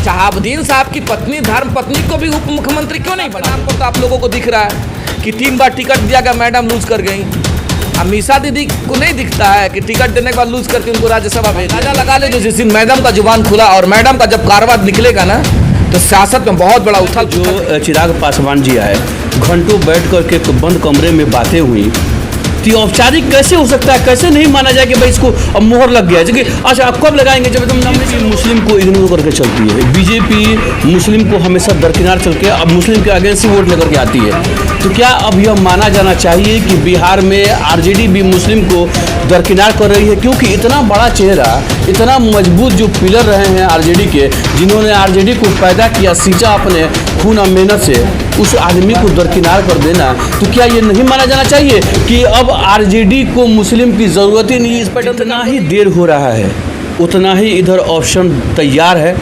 शहाबुद्दीन साहब की पत्नी धर्म पत्नी को भी उप मुख्यमंत्री क्यों नहीं बना? हमको तो आप लोगों को दिख रहा है कि 3 बार टिकट दिया गया, मैडम लूज कर गई। अमीषा दीदी को नहीं दिखता है कि टिकट देने के बाद लूज करके उनको राज्यसभा भेज दिया। लगा ले जो जिस दिन मैडम का जुबान खुला और मैडम का जब कारवां निकलेगा ना तो सियासत में बहुत बड़ा उथल। जो चिराग पासवान जी आए, घंटों बैठ करके बंद कमरे में बातें हुई, तो औपचारिक कैसे हो सकता है? कैसे नहीं माना जाए कि भाई इसको अब मोहर लग गया है? अच्छा, आप कब लगाएंगे? जब तुम मुस्लिम को इग्नोर करके चलती है बीजेपी, मुस्लिम को हमेशा दरकिनार चल के अब मुस्लिम के अगेंस्ट ही वोट लेकर के आती है। तो क्या अब यह माना जाना चाहिए कि बिहार में आरजेडी भी मुस्लिम को दरकिनार कर रही है? क्योंकि इतना बड़ा चेहरा, इतना मजबूत जो पिलर रहे हैं आरजेडी के, जिन्होंने आरजेडी को पैदा किया, सींचा अपने खून और मेहनत से, उस आदमी को दरकिनार कर देना, तो क्या ये नहीं माना जाना चाहिए कि अब आरजेडी को मुस्लिम की ज़रूरत ही नहीं? इस पर जितना ही देर हो रहा है उतना ही इधर ऑप्शन तैयार है।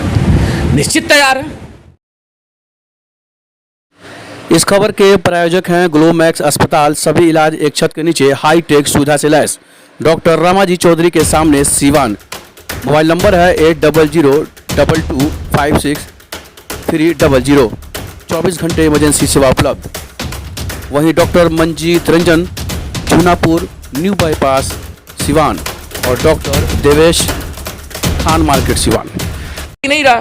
निश्चित तैयार है। इस खबर के प्रायोजक हैं ग्लोमैक्स अस्पताल, सभी इलाज एक छत के नीचे, हाई टेक सुविधा से लैस, डॉक्टर रामाजी चौधरी के सामने, सीवान। मोबाइल नंबर है 8022256300। 24 घंटे इमरजेंसी सेवा उपलब्ध। वहीं doctor Manjeet Ranjan, Junapur, new bypass, Siwan, और डॉक्टर देवेश, खान मार्केट, सिवान। नहीं रहा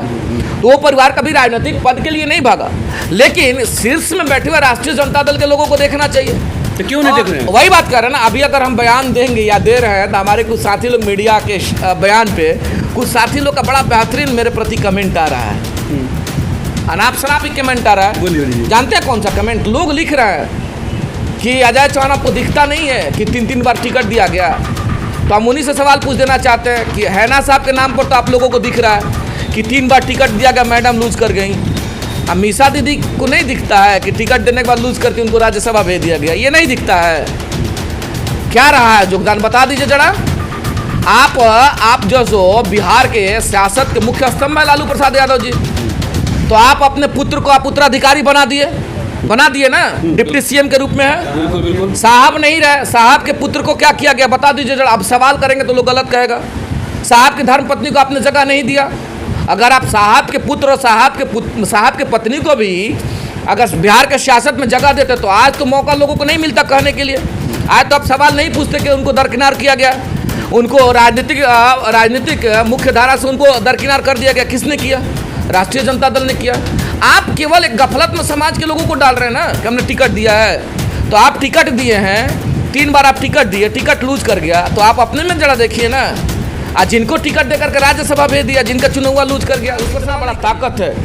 तो वो परिवार कभी राजनीतिक पद के लिए नहीं भागा, लेकिन शीर्ष में बैठे हुए राष्ट्रीय जनता दल के लोगों को देखना चाहिए। तो क्यों नहीं देख रहे हैं? वही बात कर रहे हैं ना, अभी अगर हम बयान देंगे या दे रहे हैं तो हमारे कुछ साथी लोग मीडिया के बयान पे, कुछ साथी लोग का बड़ा बेहतरीन मेरे प्रति कमेंट आ रहा है, अनाप शनाप ही कमेंट आ रहा है। बोलिए। जानते हैं कौन सा कमेंट? लोग लिख रहे हैं कि अजय चौहान आपको दिखता नहीं है कि 3 बार टिकट दिया गया। तो हम उन्हीं से सवाल पूछ देना चाहते हैं कि हैना साहब के नाम पर तो आप लोगों को दिख रहा है कि 3 बार टिकट दिया गया, मैडम लूज कर गई। अमीषा दीदी को नहीं दिखता है कि टिकट देने के बाद लूज करके उनको राज्यसभा भेज दिया गया। ये नहीं दिखता है। क्या रहा है योगदान, बता दीजिए जरा। आप जो बिहार के सियासत के मुख्य स्तंभ है लालू प्रसाद यादव जी, तो आप अपने पुत्र को आप उत्तराधिकारी बना दिए ना, डिप्टी सीएम के रूप में है। साहब नहीं रहे, साहब के पुत्र को क्या किया गया बता दीजिए जरा। अब सवाल करेंगे तो लोग गलत कहेगा। साहब की धर्म पत्नी को आपने जगह नहीं दिया। अगर आप साहब के पुत्र और साहब के पत्नी को भी अगर बिहार के सियासत में जगह देते तो आज तो मौका लोगों को नहीं मिलता कहने के लिए। आज तो आप सवाल नहीं पूछते कि उनको दरकिनार किया गया, उनको राजनीतिक मुख्य धारा से उनको दरकिनार कर दिया गया। किसने किया? राष्ट्रीय जनता दल ने किया। आप केवल एक गफलत में समाज के लोगों को डाल रहे हैं ना कि हमने टिकट दिया है। तो आप टिकट दिए हैं, 3 बार आप टिकट दिए, टिकट लूज कर गया, तो आप अपने में जरा देखिए ना। आज जिनको टिकट देकर के राज्यसभा भेज दिया, जिनका चुना हुआ लूज कर गया, उसको इतना बड़ा ताकत है।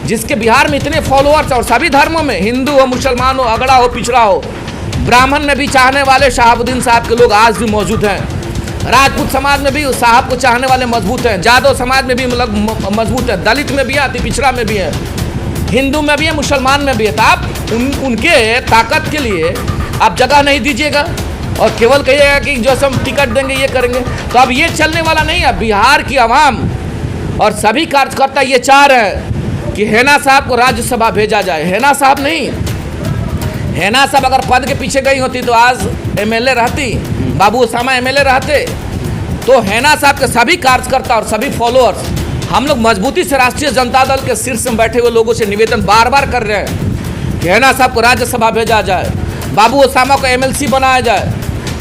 जिसके बिहार में इतने फॉलोअर्स और सभी धर्मों में, हिंदू हो, मुसलमान हो, अगड़ा हो, पिछड़ा हो, ब्राह्मण में भी चाहने वाले शहाबुद्दीन साहब के लोग आज भी मौजूद हैं। राजपूत समाज में भी उस साहब को चाहने वाले मजबूत हैं। जादव समाज में भी मजबूत है। दलित में भी है, अति पिछड़ा में भी है, हिंदू में भी है, मुसलमान में भी है। तो आप उनके ताकत के लिए आप जगह नहीं दीजिएगा और केवल कहिएगा कि जो हम टिकट देंगे ये करेंगे, तो अब ये चलने वाला नहीं है। बिहार की आवाम और सभी कार्यकर्ता ये चाह रहे हैं कि हैना साहब को राज्यसभा भेजा जाए। हैना साहब नहीं, हैना साहब अगर पद के पीछे गई होती तो आज एमएलए रहती, बाबू ओसामा एमएलए रहते। तो हैना साहब के सभी कार्यकर्ता और सभी फॉलोअर्स, हम लोग मजबूती से राष्ट्रीय जनता दल के शीर्ष में बैठे हुए लोगों से निवेदन बार बार कर रहे हैं कि हैना साहब को राज्यसभा भेजा जाए, बाबू ओसामा को एमएलसी बनाया जाए।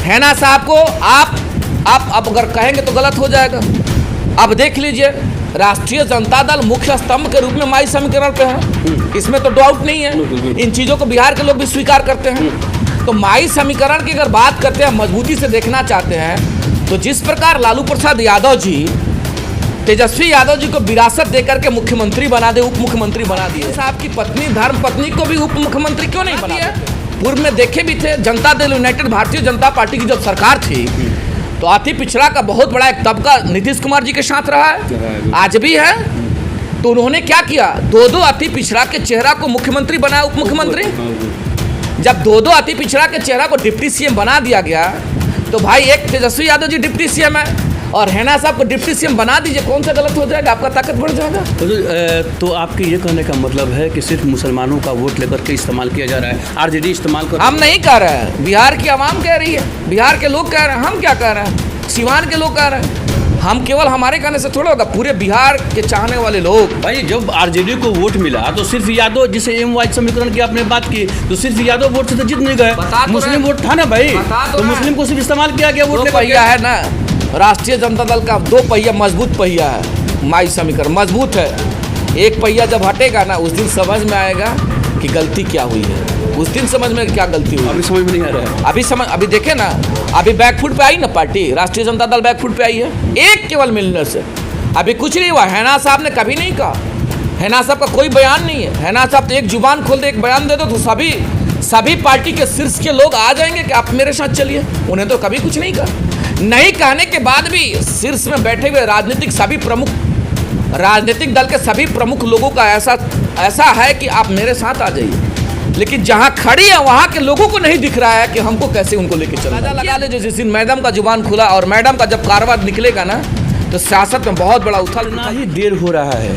हैना साहब को आप अब अगर कहेंगे तो गलत हो जाएगा। अब देख लीजिए, राष्ट्रीय जनता दल मुख्य स्तंभ के रूप में माई समीकरण पे है, इसमें तो डाउट नहीं है। इन चीज़ों को बिहार के लोग भी स्वीकार करते हैं। तो माई समीकरण की अगर बात करते हैं, मजबूती से देखना चाहते हैं, तो जिस प्रकार लालू प्रसाद यादव जी तेजस्वी यादव जी को विरासत देकर के मुख्यमंत्री बना दे, उप मुख्यमंत्री बना दिए। साहब की पत्नी धर्म पत्नी को भी उप मुख्यमंत्री क्यों नहीं बना दिया? पूर्व में देखे भी थे, जनता दल यूनाइटेड भारतीय जनता पार्टी की जब सरकार थी तो अति पिछड़ा का बहुत बड़ा एक तबका नीतीश कुमार जी के साथ रहा है, आज भी है। तो उन्होंने क्या किया? 2 अति पिछड़ा के चेहरा को मुख्यमंत्री बनाया, उप मुख्यमंत्री। जब 2 अति पिछड़ा के चेहरा को डिप्टी सीएम बना दिया गया, तो भाई एक तेजस्वी यादव जी डिप्टी सीएम है और हैना साहब को डिप्टी सीएम बना दीजिए, कौन सा गलत हो जाएगा? आपका ताकत बढ़ जाएगा। तो आपके ये कहने का मतलब है कि सिर्फ मुसलमानों का वोट लेकर के इस्तेमाल किया जा रहा है, आरजेडी इस्तेमाल कर? हम नहीं कह रहे हैं, बिहार की आवाम कह रही है, बिहार के लोग कह रहे हैं, हम क्या कह रहे हैं। सिवान के लोग कह रहे हैं। हम केवल हमारे कहने से थोड़ा होगा, पूरे बिहार के चाहने वाले लोग। भाई जब आरजेडी को वोट मिला तो सिर्फ यादव, जिसे एम वाई समीकरण की आपने बात की, तो सिर्फ यादव वोट से तो जीत नहीं गए, बता तो मुस्लिम रहे। वोट था ना भाई, बता तो तो रहे। मुस्लिम को सिर्फ इस्तेमाल किया गया वोट दो लेकर पहिया है ना, राष्ट्रीय जनता दल का 2 पहिया मजबूत पहिया है, माई समीकरण मजबूत है। एक पहिया जब हटेगा ना, उस दिन समझ में आएगा कि गलती क्या हुई है, उस दिन समझ में क्या गलती हुई। अभी समझ में नहीं आ रहा है। अभी देखे ना, अभी बैकफुट पे आई ना पार्टी, राष्ट्रीय जनता दल बैकफुट पे आई है, एक केवल मिलने से। अभी कुछ नहीं हुआ। हैना साहब ने कभी नहीं कहा, हैना साहब का कोई बयान नहीं है। हैना साहब तो एक जुबान खोल दे, एक बयान दे दो तो सभी पार्टी के शीर्ष के लोग आ जाएंगे कि आप मेरे साथ चलिए। उन्हें तो कभी कुछ नहीं कहा। नहीं कहने के बाद भी शीर्ष में बैठे हुए राजनीतिक दल के सभी प्रमुख लोगों का ऐसा है कि आप मेरे साथ आ जाइए, लेकिन जहां खड़ी है वहां के लोगों को नहीं दिख रहा है कि हमको कैसे उनको लेके चलना। लगा ले जिस दिन मैडम का जुबान खुला और मैडम का जब कारवा निकलेगा ना, तो सियासत में बहुत बड़ा उथल जितना ही देर हो रहा है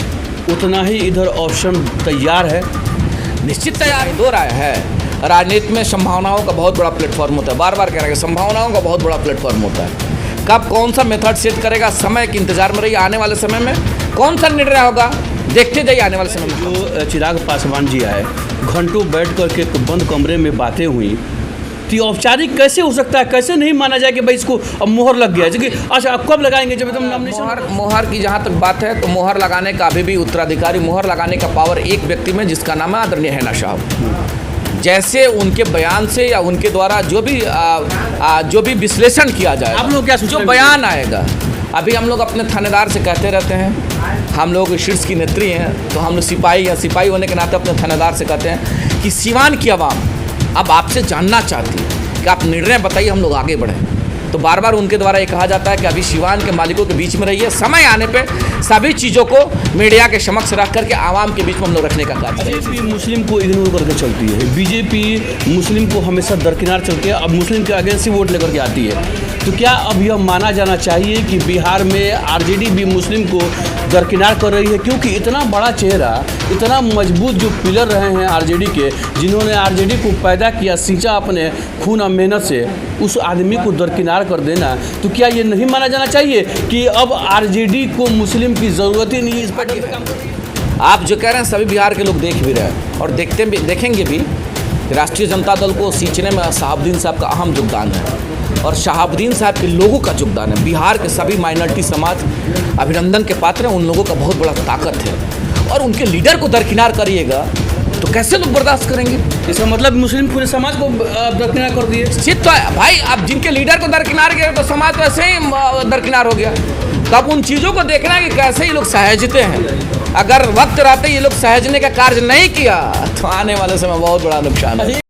उतना ही इधर ऑप्शन तैयार है, निश्चित तैयार हो रहा है। राजनीति में संभावनाओं का बहुत बड़ा प्लेटफॉर्म होता है, बार बार कह रहे हैं, संभावनाओं का बहुत बड़ा प्लेटफॉर्म होता है। कब कौन सा मेथड सेट करेगा, समय के इंतजार में रहिए। आने वाले समय में कौन सा निर्णय होगा, देखते जाइए आने वाले समय में। जो चिराग पासवान जी आए, घंटों बैठ करके एक बंद कमरे में बातें हुई, तो ये औपचारिक कैसे हो सकता है? कैसे नहीं माना जाए कि भाई इसको अब मोहर लग गया है? अच्छा, आप कब लगाएंगे जब तुम नॉमिनेशन? मोहर की जहाँ तक बात है, तो मोहर लगाने का अभी भी उत्तराधिकारी, मोहर लगाने का पावर एक व्यक्ति में, जिसका नाम है आदरणीय हैना साहब। जैसे उनके बयान से या उनके द्वारा जो भी विश्लेषण किया जाए, आप लोग क्या सोच जो रहे हैं? बयान आएगा, अभी हम लोग अपने थानेदार से कहते रहते हैं, हम लोग शीर्ष की नेत्री हैं, तो हम लोग सिपाही होने के नाते अपने थानेदार से कहते हैं कि सिवान की आवाम अब आपसे जानना चाहती है कि आप निर्णय बताइए, हम लोग आगे बढ़ें। तो बार बार उनके द्वारा ये कहा जाता है कि अभी सिवान के मालिकों के बीच में रहिए, समय आने पे सभी चीज़ों को मीडिया के समक्ष रख करके आवाम के बीच में हम लोग रखने का कार्य करेंगे। बीजेपी मुस्लिम को इग्नोर करके चलती है, बीजेपी मुस्लिम को हमेशा दरकिनार चलती है, अब मुस्लिम के अगेंस्ट ही वोट लेकर के आती है। तो क्या अब यह माना जाना चाहिए कि बिहार में आरजेडी भी मुस्लिम को दरकिनार कर रही है? क्योंकि इतना बड़ा चेहरा, इतना मजबूत जो पिलर रहे हैं आरजेडी के, जिन्होंने आरजेडी को पैदा किया, सींचा अपने खून और मेहनत से, उस आदमी को दरकिनार कर देना, तो क्या ये नहीं माना जाना चाहिए कि अब आरजेडी को मुस्लिम की ज़रूरत ही नहीं? इस पर काम कर रही है। आप जो कह रहे हैं सभी बिहार के लोग देख भी रहे हैं और देखेंगे भी कि राष्ट्रीय जनता दल को सींचने में शहाबुद्दीन साहब का अहम योगदान है, और शहाबुद्दीन साहब के लोगों का योगदान है। बिहार के सभी माइनॉरिटी समाज अभिनंदन के पात्र हैं, उन लोगों का बहुत बड़ा ताकत है, और उनके लीडर को दरकिनार करिएगा तो कैसे लोग बर्दाश्त करेंगे? इसका मतलब मुस्लिम पूरे समाज को दरकिनार कर दिए। निश्चित तो है भाई, अब जिनके लीडर को दरकिनार किया तो समाज तो ऐसे ही दरकिनार हो गया। तब उन चीज़ों को देखना है कि कैसे ये लोग सहजते हैं। अगर वक्त रहते ये लोग सहजने का कार्य नहीं किया तो आने वाले समय बहुत बड़ा नुकसान है।